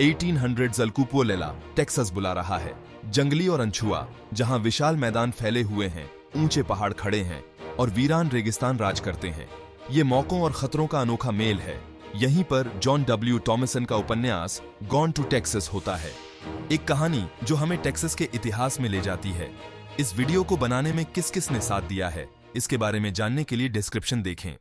1800 अल्कुपुलेला Texas बुला रहा है। जंगली और अनछुआ, जहां विशाल मैदान फैले हुए हैं, ऊंचे पहाड़ खड़े हैं और वीरान रेगिस्तान राज करते हैं। ये मौकों और खतरों का अनोखा मेल है। यहीं पर जॉन डब्ल्यू टॉमसन का उपन्यास गॉन टू टेक्सास होता है, एक कहानी जो हमें टेक्सास के इतिहास में ले जाती है। इस वीडियो को बनाने में किस किस ने साथ दिया है, इसके बारे में जानने के लिए डिस्क्रिप्शन देखें।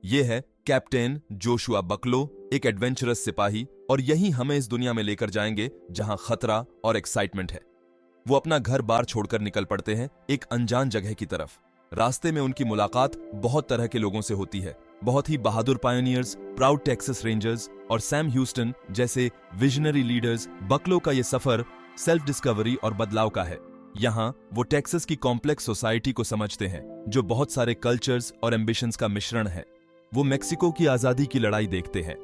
यह है कैप्टन जोशुआ बकलो, एक एडवेंचरस सिपाही, और यही हमें इस दुनिया में लेकर जाएंगे जहां खतरा और एक्साइटमेंट है। वो अपना घर बार छोड़कर निकल पड़ते हैं एक अनजान जगह की तरफ। रास्ते में उनकी मुलाकात बहुत तरह के लोगों से होती है, बहुत ही बहादुर पायोनियर्स, प्राउड टेक्सास रेंजर्स और सैम ह्यूस्टन जैसे विजनरी लीडर्स। बकलो का ये सफर सेल्फ डिस्कवरी और बदलाव का है। यहाँ वो टेक्सास की कॉम्प्लेक्स सोसाइटी को समझते हैं, जो बहुत सारे कल्चर्स और एम्बिशंस का मिश्रण है। वो मेक्सिको की आजादी की लड़ाई देखते हैं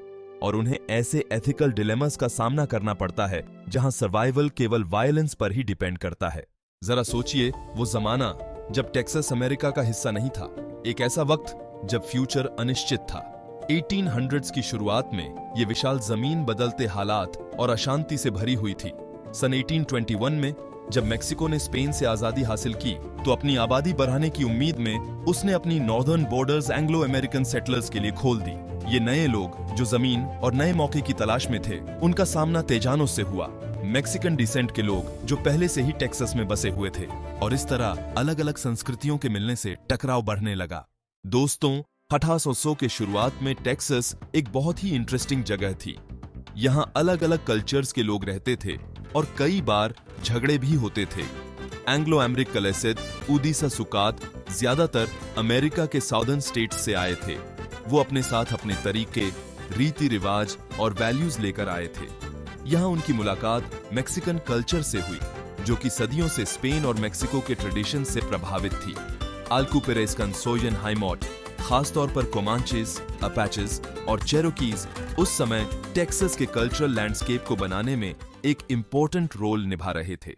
और उन्हें ऐसे एथिकल डिलेमास का सामना करना पड़ता है जहां सर्वाइवल केवल वायलेंस पर ही डिपेंड करता है। जरा सोचिए, वो जमाना जब टेक्सास अमेरिका का हिस्सा नहीं था, एक ऐसा वक्त जब फ्यूचर अनिश्चित था। 1800s की शुरुआत में ये विशाल जमीन बदलते हालात और अशांति से भरी हुई थी। सन 1821 में जब मेक्सिको ने स्पेन से आजादी हासिल की, तो अपनी आबादी बढ़ाने की उम्मीद में उसने अपनी northern borders Anglo American settlers के लिए खोल दी। ये नए लोग जो जमीन और नए मौके की तलाश में थे, उनका सामना तेजानों से हुआ। मैक्सिकन डिसेंट के लोग जो पहले से ही टेक्सास में बसे हुए थे, और इस तरह अलग अलग संस्कृतियों के मिलने से टकराव बढ़ने लगा। दोस्तों, 1800 के शुरुआत में टेक्सास एक बहुत ही इंटरेस्टिंग जगह थी। यहाँ अलग अलग कल्चर्स के लोग रहते थे और कई बार झगड़े भी होते थे। एंग्लो अमेरिक कलेसिद, उदीसा सुकात ज्यादातर अमेरिका के साउदर्न स्टेट्स से आए थे। वो अपने साथ अपने तरीके, रीति रिवाज और वैल्यूज लेकर आए थे। यहाँ उनकी मुलाकात मैक्सिकन कल्चर से हुई, जो कि सदियों से स्पेन और मैक्सिको के ट्रेडिशन से प्रभावित थी। अल्कुपेरेस्कन सोयन हाइमोट, खासतौर पर कोमांचेस, अपाचेस और चेरोकीज उस समय टेक्सास के कल्चरल लैंडस्केप को बनाने में एक इंपॉर्टेंट रोल निभा रहे थे।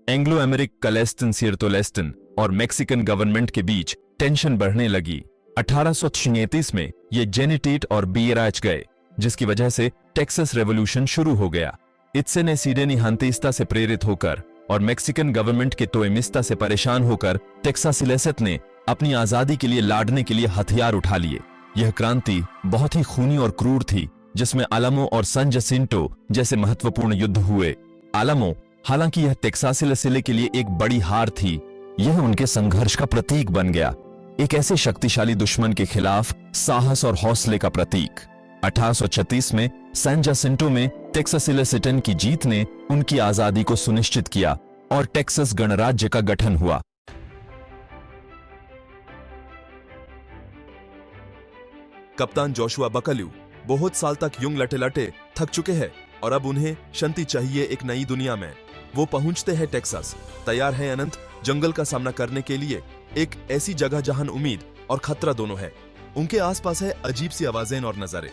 एंग्लो अमेरिक कलेस्टन सियरतोलेस्टन और मैक्सिकन गवर्नमेंट के बीच टेंशन बढ़ने लगी। 1836 में ये जेनिटेट और बीराच गए, जिसकी वजह से टेक्सास रेवोल्यूशन शुरू हो गया। इत्से ने सीडेनी हंतीस्ता से प्रेरित होकर और मैक्सिकन गवर्नमेंट के तोएमिस्ता से परेशान होकर टेक्सासिलेसेट ने अपनी आजादी के लिए लड़ने के लिए हथियार उठा लिए। यह क्रांति बहुत ही खूनी और क्रूर थी, जिसमें आलमो और सान जसिंटो जैसे महत्वपूर्ण युद्ध हुए। आलमो, हालांकि यह टेक्सासिलेसे के लिए एक बड़ी हार थी, यह उनके संघर्ष का प्रतीक बन गया, एक ऐसे शक्तिशाली दुश्मन के खिलाफ साहस और हौसले का प्रतीक। 1836 में सान जसिंटो में टेक्सासिलेसेटन की जीत ने उनकी आजादी को सुनिश्चित किया और टेक्सास गणराज्य का गठन हुआ। कप्तान जोशुआ बकलो बहुत साल तक यूं लटे लटे थक चुके हैं और अब उन्हें शांति चाहिए एक नई दुनिया में। वो पहुंचते हैं टेक्सास, तैयार है अनंत जंगल का सामना करने के लिए, एक ऐसी जगह जहां उम्मीद और खतरा दोनों है। उनके आसपास है अजीब सी आवाजें और नजारे,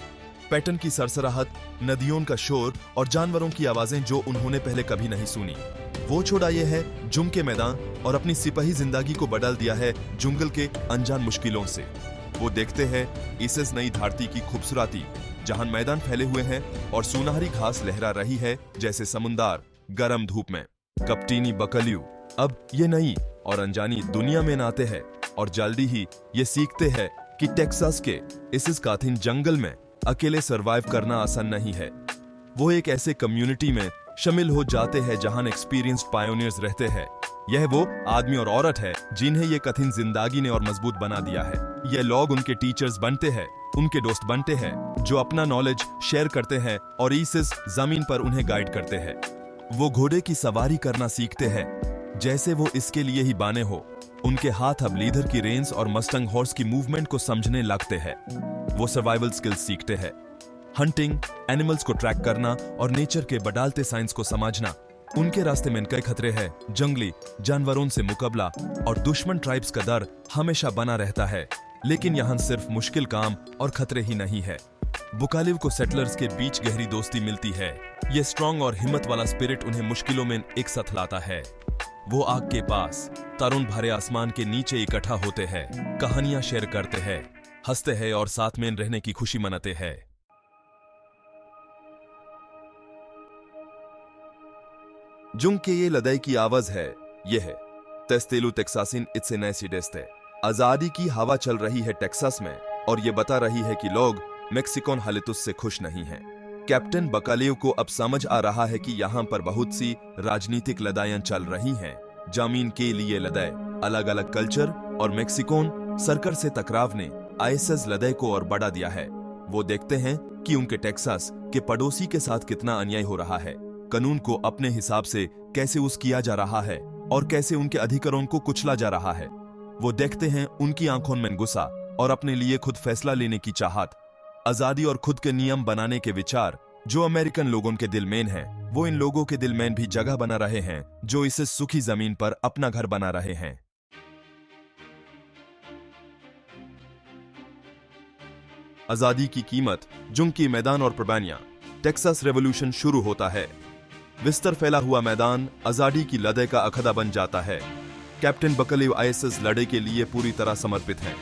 पैटर्न की सरसराहट, नदियों का शोर और जानवरों की आवाजें जो उन्होंने पहले कभी नहीं सुनी। वो छोड़ा ये है जुम के मैदान और अपनी सिपाही जिंदगी को बदल दिया है जंगल के अनजान मुश्किलों से। वो देखते हैं इस नई धरती की खूबसूरती, जहां मैदान फैले हुए हैं और सुनहरी घास लहरा रही है जैसे समुंदर गर्म धूप में। कप्तानी बकलो अब ये नई और अनजानी दुनिया में नाते हैं और जल्दी ही ये सीखते हैं कि टेक्सास के इस काथिन जंगल में अकेले सरवाइव करना आसान नहीं है। वो एक ऐसे कम्युनिटी में शामिल हो जाते हैं जहां एक्सपीरियंस्ड पायोनियर्स रहते हैं। यह वो आदमी और औरत है जिन्हें ये कठिन जिंदगी ने और मजबूत बना दिया है। ये लोग उनके टीचर्स बनते हैं, उनके दोस्त बनते हैं, जो अपना नॉलेज शेयर करते हैं और इस जमीन पर उन्हें गाइड करते हैं। वो घोड़े की सवारी करना सीखते हैं जैसे वो इसके लिए ही बने हो। उनके हाथ अब लीडर की रेंस और मस्टंग हॉर्स की मूवमेंट को समझने लगते हैं। वो सर्वाइवल स्किल्स सीखते हैं, हंटिंग, एनिमल्स को ट्रैक करना और नेचर के बदलते साइंस को समझना। उनके रास्ते में कई खतरे हैं, जंगली जानवरों से मुकाबला और दुश्मन ट्राइब्स का डर हमेशा बना रहता है। लेकिन यहाँ सिर्फ मुश्किल काम और खतरे ही नहीं है। बुकालिव को सेटलर्स के बीच गहरी दोस्ती मिलती है। ये स्ट्रॉन्ग और हिम्मत वाला स्पिरिट उन्हें मुश्किलों में एक साथ लाता है। वो आग के पास तरुण भरे आसमान के नीचे इकट्ठा होते हैं, कहानियां शेयर करते हैं, हंसते हैं और साथ में रहने की खुशी मनाते हैं। जुंग के ये लड़ाई की आवाज है, ये है तेस्तेलू टेक्सासिन इत्सेनेसी डेस्ते। आजादी की हवा चल रही है टेक्सास में और ये बता रही है कि लोग मेक्सिकोन हालितुस से खुश नहीं हैं। कैप्टन बकालियो को अब समझ आ रहा है कि यहाँ पर बहुत सी राजनीतिक लड़ाइयां चल रही हैं। जमीन के लिए लड़ाई, अलग अलग कल्चर और मेक्सिकोन सरकार से टकराव ने आईएसएस लड़ाई को और बढ़ा दिया है। वो देखते हैं कि उनके टेक्सास के पड़ोसी के साथ कितना अन्याय हो रहा है, कानून को अपने हिसाब से कैसे उस किया जा रहा है और कैसे उनके अधिकारों को कुचला जा रहा है। वो देखते हैं उनकी आंखों में गुस्सा और अपने लिए खुद फैसला लेने की चाहत, आजादी और खुद के नियम बनाने के विचार जो अमेरिकन लोगों के दिल में हैं, वो इन लोगों के दिल में भी जगह बना रहे हैं जो इस सुखी जमीन पर अपना घर बना रहे हैं। आजादी की कीमत, जुंग की मैदान और कुर्बानियां। टेक्सास रेवोल्यूशन शुरू होता है। विस्तर फैला हुआ मैदान आजादी की लड़ाई का अखड़ा बन जाता है। कैप्टन बकालियो आईएसएस लड़ाई के लिए पूरी तरह समर्पित हैं।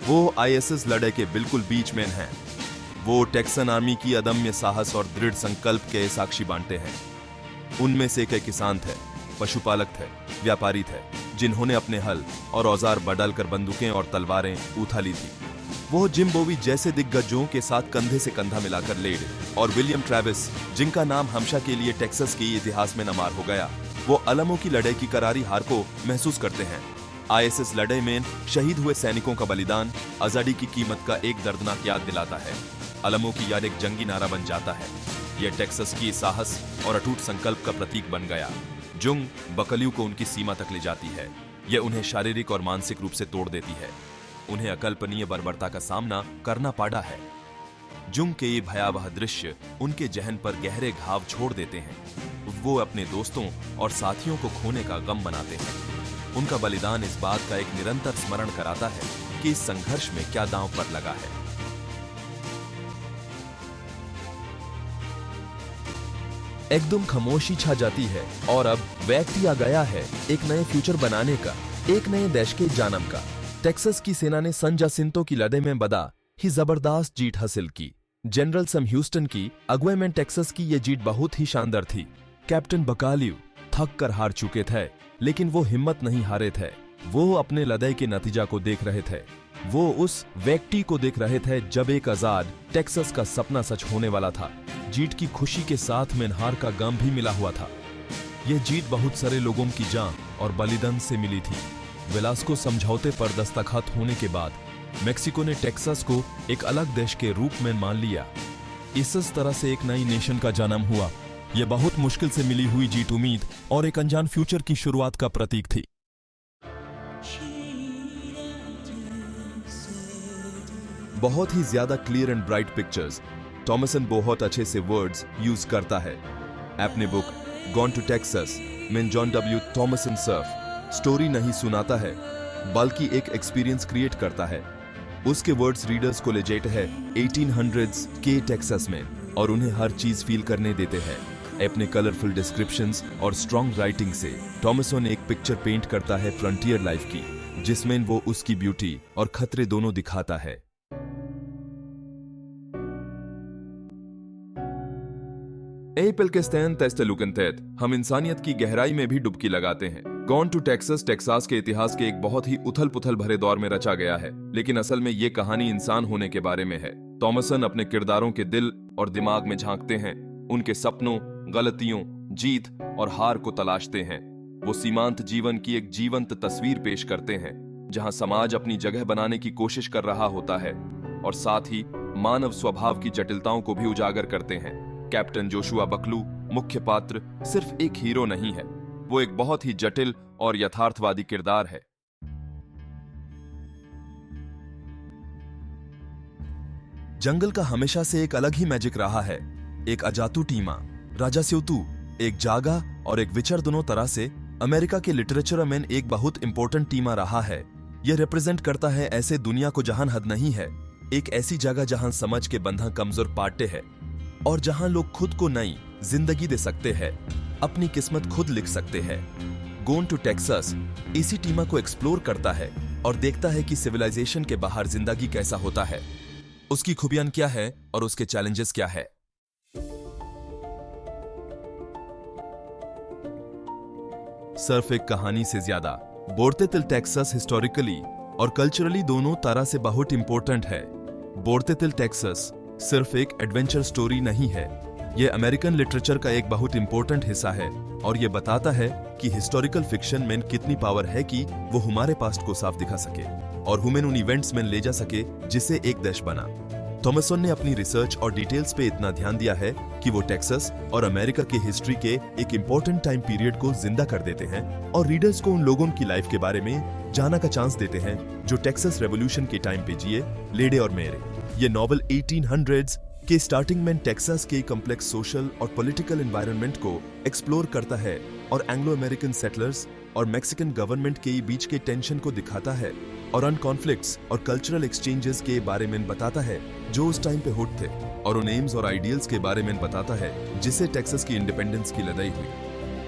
वो आईएसएस लड़ाई के बिल्कुल बीच में हैं। वो टेक्सन आर्मी की अदम्य साहस और दृढ़ संकल्प के साक्षी बांटते हैं। उनमें से कई किसान थे, पशुपालक थे, व्यापारी थे, जिन्होंने अपने हल और औजार बदलकर बंदूकें और तलवारें उठा ली थी। वो जिम बोवी जैसे दिग्गजों के साथ कंधे से कंधा मिलाकर लेडे और विलियम ट्रेविस, जिनका नाम हमेशा के लिए टेक्सास के इतिहास में नमार हो गया, वो अलमो की लड़ाई की करारी हार को महसूस करते हैं। आईएसएस लड़ाई में शहीद हुए सैनिकों का बलिदान आजादी की कीमत का एक दर्दनाक याद दिलाता है। अलमो की याद एक जंगी नारा बन जाता है। यह टेक्सास की साहस और अटूट संकल्प का प्रतीक बन गया। जुंग बकालियो को उनकी सीमा तक ले जाती है। यह उन्हें शारीरिक और मानसिक रूप से तोड़ देती है। उन्हें अकल्पनीय बर्बरता का सामना करना पड़ा है। जुंग के ये भयावह दृश्य उनके जहन पर गहरे घाव छोड़ देते हैं। वो अपने दोस्तों और साथियों को खोने का गम मनाते हैं। उनका बलिदान इस बात का एक निरंतर स्मरण कराता है कि इस संघर्ष में क्या दांव पर लगा है। एकदम खामोशी छा जाती है और अब वक्त आ गया है एक नए फ्यूचर बनाने का, एक नए देश के जन्म का। टेक्सास की सेना ने सन जासिंतो की लड़ाई में बड़ा ही जबरदस्त जीत हासिल की। जनरल सम ह्यूस्टन की अगुवाई में टेक्सास की यह जीत बहुत ही शानदार थी। कैप्टन बकालियो थक कर हार चुके थे, लेकिन वो हिम्मत नहीं हारे थे। वो अपने लड़ाई के नतीजा को देख रहे थे। वो उस व्यक्ति को देख रहे थे जब एक आजाद टेक्सास का सपना सच होने वाला था। जीत की खुशी के साथ में हार का गम भी मिला हुआ था। यह जीत बहुत सारे लोगों की जान और बलिदान से मिली थी। वेलास्को समझौते पर दस्तखत होने के बाद मेक्सिको ने टेक्सास को एक अलग देश के रूप में मान लिया। इस तरह से एक नई नेशन का जन्म हुआ। यह बहुत मुश्किल से मिली हुई जीत उम्मीद और एक अनजान फ्यूचर की शुरुआत का प्रतीक थी। बहुत ही ज्यादा clear and bright pictures. Thomson बहुत अच्छे से वर्ड्स यूज करता है। अपने बुक गॉन टू टेक्सास में जॉन डब्ल्यू थॉमसन सर्फ स्टोरी नहीं सुनाता है, बल्कि एक एक्सपीरियंस क्रिएट करता है। उसके वर्ड्स रीडर्स को ले जाते हैं 1800s के टेक्सास में और उन्हें हर चीज फील करने देते हैं। अपने कलरफुल डिस्क्रिप्शंस और स्ट्रॉन्ग राइटिंग से थॉमसन एक पिक्चर पेंट करता है फ्रंटियर लाइफ की, जिसमें वो उसकी ब्यूटी और खतरे दोनों दिखाता है। एपल के स्टैन तेस्तेलुकन तहत हम इंसानियत की गहराई में भी डुबकी लगाते हैं। गॉन टू टेक्सास टेक्सास के इतिहास के एक बहुत ही उथल पुथल भरे दौर में रचा गया है, लेकिन असल में ये कहानी इंसान होने के बारे में है। थॉमसन अपने किरदारों के दिल और दिमाग में झांकते हैं, उनके सपनों, गलतियों, जीत और हार को तलाशते हैं। वो सीमांत जीवन की एक जीवंत तस्वीर पेश करते हैं, जहां समाज अपनी जगह बनाने की कोशिश कर रहा होता है और साथ ही मानव स्वभाव की जटिलताओं को भी उजागर करते हैं। कैप्टन जोशुआ बकलू मुख्य पात्र सिर्फ एक हीरो नहीं है, वो एक बहुत ही जटिल और यथार्थवादी किरदार है। जंगल का हमेशा से एक अलग ही मैजिक रहा है। एक अजातु टीमा, राजा स्योतू, एक जागा और एक विचर दोनों तरह से अमेरिका के लिटरेचर में एक बहुत इंपॉर्टेंट टीमा रहा है। यह रिप्रेजेंट करता है ऐसे दुनिया को जहां हद नहीं है, एक ऐसी जगह जहां समझ के बंधन कमजोर पाटे हैं और जहां लोग खुद को नई जिंदगी दे सकते हैं, अपनी किस्मत खुद लिख सकते हैं। गोन टू टेक्सास इसी टीमा को एक्सप्लोर करता है और देखता है कि सिविलाइजेशन के बाहर जिंदगी कैसा होता है, उसकी खूबियां क्या है और उसके चैलेंजेस क्या है। सिर्फ एक कहानी से ज्यादा बोर्तेतिल टेक्सास हिस्टोरिकली और कल्चरली दोनों तरह से बहुत इंपॉर्टेंट है। बोर्तेतिल टेक्सास सिर्फ एक एडवेंचर स्टोरी नहीं है, यह अमेरिकन लिटरेचर का एक बहुत इंपॉर्टेंट हिस्सा है और यह बताता है कि हिस्टोरिकल फिक्शन में कितनी पावर है कि वो हमारे पास्ट को साफ दिखा सके और हमें उन इवेंट्स में ले जा सके जिसे एक देश बना। थॉमसन ने अपनी रिसर्च और डिटेल्स पे इतना ध्यान दिया है कि वो टेक्सास और अमेरिका की हिस्ट्री के एक इंपॉर्टेंट टाइम पीरियड को जिंदा कर देते हैं और रीडर्स को उन लोगों की लाइफ के बारे में जानने का चांस देते हैं जो टेक्सास रेवोल्यूशन के टाइम पे जिए, लेडे और मेरे। ये नॉवल 1800s के स्टार्टिंग में टेक्सास के कॉम्प्लेक्स सोशल और पॉलिटिकल एनवायरनमेंट को एक्सप्लोर करता है और एंग्लो अमेरिकन सेटलर्स और मैक्सिकन गवर्नमेंट के बीच के टेंशन को दिखाता है और अन कॉन्फ्लिक्ट्स और कल्चरल एक्सचेंजेस के बारे में बताता है जो उस टाइम पे होट थे और उन एम्स और आइडियल्स के बारे में बताता है जिससे टेक्सास की इंडिपेंडेंस की लड़ाई हुई।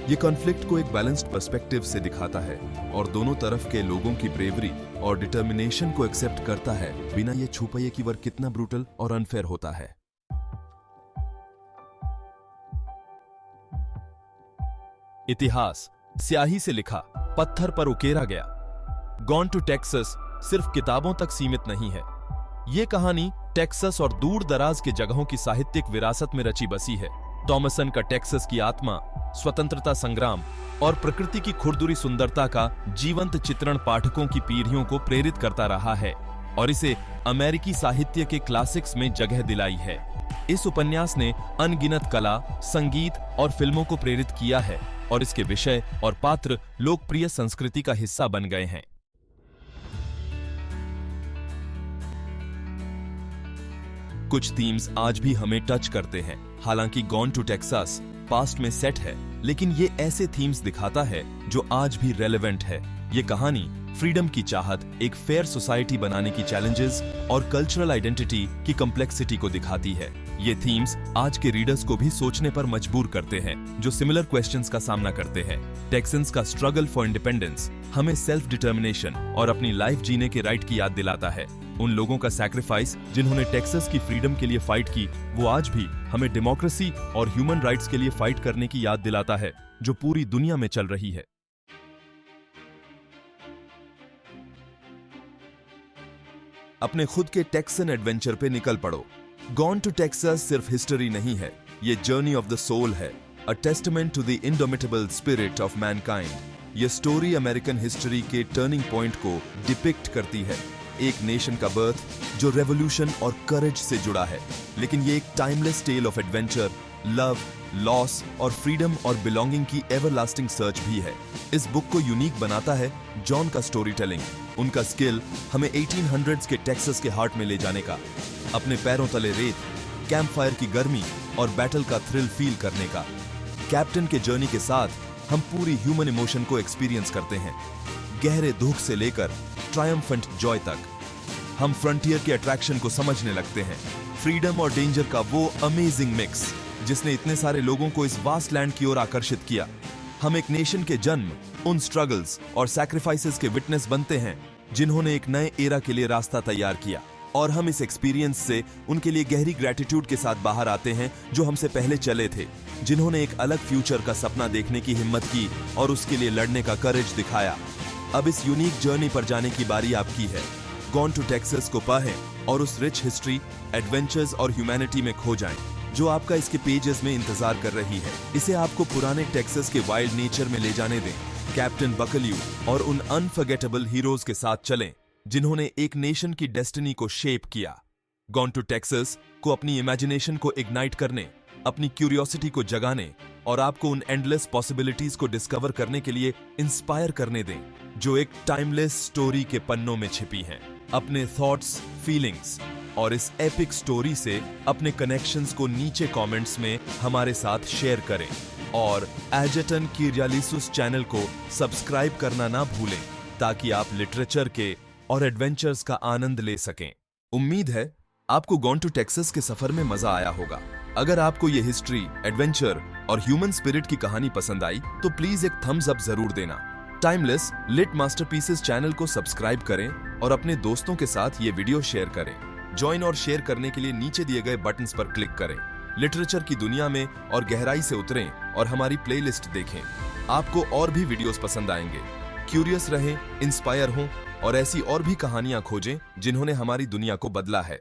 ये कॉन्फ्लिक्ट को एक बैलेंस्ड पर्सपेक्टिव से दिखाता है और दोनों तरफ के लोगों की ब्रेवरी और डिटर्मिनेशन को एक्सेप्ट करता है बिना ये छुपाए कि वह कितना ब्रूटल और अनफेयर होता है। इतिहास स्याही से लिखा, पत्थर पर उकेरा गया। गॉन टू टेक्सास सिर्फ किताबों तक सीमित नहीं है। ये कहानी टेक्सास और दूर दराज के जगहों की साहित्यिक विरासत में रची बसी है। थॉमसन का टेक्सास की आत्मा, स्वतंत्रता संग्राम और प्रकृति की खुरदुरी सुंदरता का जीवंत चित्रण पाठकों की पीढ़ियों को प्रेरित करता रहा है और इसे अमेरिकी साहित्य के क्लासिक्स में जगह दिलाई है। इस उपन्यास ने अनगिनत कला, संगीत और फिल्मों को प्रेरित किया है और इसके विषय और पात्र लोकप्रिय संस्कृति का हिस्सा बन गए हैं। कुछ थीम्स आज भी हमें टच करते हैं। हालांकि गॉन टू टेक्सास पास्ट में सेट है, लेकिन ये ऐसे थीम्स दिखाता है जो आज भी रेलेवेंट है। ये कहानी फ्रीडम की चाहत, एक फेयर सोसाइटी बनाने की चैलेंजेस और कल्चरल आइडेंटिटी की कॉम्प्लेक्सिटी को दिखाती है। ये थीम्स आज के रीडर्स को भी सोचने पर मजबूर करते हैं जो सिमिलर क्वेश्चंस का सामना करते हैं। टेक्सन्स का स्ट्रगल फॉर इंडिपेंडेंस हमें सेल्फ डिटर्मिनेशन और अपनी लाइफ जीने के राइट की याद दिलाता है। उन लोगों का सैक्रिफाइस जिन्होंने टेक्सास की फ्रीडम के लिए फाइट की, वो आज भी हमें डेमोक्रेसी और ह्यूमन राइट्स के लिए फाइट करने की याद दिलाता है जो पूरी दुनिया में चल रही है। अपने खुद के टेक्सन एडवेंचर पे निकल पड़ो। गॉन टू टेक्सास सिर्फ हिस्ट्री नहीं है, ये जर्नी ऑफ द सोल है, a testament to the indomitable spirit of mankind. ये स्टोरी अमेरिकन हिस्ट्री के टर्निंग पॉइंट को डिपिक्ट करती है, एक नेशन का बर्थ जो रेवोल्यूशन और करेज से जुड़ा है, लेकिन ये एक timeless tale of adventure, love, loss और फ्रीडम और बिलोंगिंग की एवरलास्टिंग सर्च भी है। इस बुक को यूनिक बनाता है जॉन का स्टोरी टेलिंग, उनका स्किल हमें 1800s के टेक्सास के हार्ट में ले जाने का, अपने पैरों तले रेत, कैंप फायर की गर्मी और बैटल का थ्रिल फील करने का। कैप्टन के जर्नी के साथ हम पूरी ह्यूमन इमोशन को एक्सपीरियंस करते हैं, गहरे दुख से लेकर ट्रायम्फेंट जॉय तक। हम फ्रंटियर के अट्रैक्शन को समझने लगते हैं, फ्रीडम और डेंजर का वो अमेजिंग मिक्स जिसने इतने सारे लोगों को इस वास्ट लैंड की ओर आकर्षित किया। हम एक नेशन के जन्म, उन स्ट्रगल्स और सैक्रिफाइसेस के विटनेस बनते हैं जिन्होंने एक नए एरा के लिए रास्ता तैयार किया, और हम इस एक्सपीरियंस से उनके लिए गहरी ग्रेटिट्यूड के साथ बाहर आते हैं जो हमसे पहले चले थे, जिन्होंने एक अलग फ्यूचर का सपना देखने की हिम्मत की और उसके लिए लड़ने का करेज दिखाया। अब इस यूनिक जर्नी पर जाने की बारी आपकी है। गॉन टू टेक्सास को पढ़ें और उस रिच हिस्ट्री, एडवेंचर्स और ह्यूमैनिटी में खो जाएं जो आपका इसके पेजेस में इंतजार कर रही है। इसे आपको पुराने टेक्सास के वाइल्ड नेचर में ले जाने दें, कैप्टन बकल्यू और उन अनफॉरगेटेबल हीरोज के साथ चलें जिन्होंने एक नेशन की डेस्टिनी को शेप किया। गॉन टू टेक्सास को अपनी इमेजिनेशन को इग्नाइट करने, अपनी क्यूरियोसिटी को जगाने और आपको उन एंडलेस पॉसिबिलिटीज को डिस्कवर करने के लिए इंस्पायर करने दें जो एक टाइमलेस स्टोरी के पन्नों में छिपी हैं। अपने थॉट्स, फीलिंग्स और इस एपिक स्टोरी से अपने कनेक्शंस को नीचे कमेंट्स में हमारे साथ शेयर करें और एजेटन कीरियालिसुस चैनल को सब्सक्राइब करना ना भूलें ताकि आप लिटरेचर के और एडवेंचर्स का आनंद ले सकें। उम्मीद है आपको गॉन टू टेक्सास के सफर में मजा आया होगा। अगर आपको ये हिस्ट्री, एडवेंचर और ह्यूमन स्पिरिट की कहानी पसंद आई तो प्लीज एक थम्स अप जरूर देना। टाइमलेस लिट मास्टरपीसेस चैनल को सब्सक्राइब करें और अपने दोस्तों के साथ ये वीडियो शेयर करें। ज्वाइन और शेयर करने के लिए नीचे दिए गए बटन्स पर क्लिक करें। लिटरेचर की दुनिया में और गहराई से उतरें और हमारी प्लेलिस्ट देखें। आपको और भी वीडियोस पसंद आएंगे। क्यूरियस रहें, इंस्पायर हों और ऐसी और भी कहानियां खोजें जिन्होंने हमारी दुनिया को बदला है।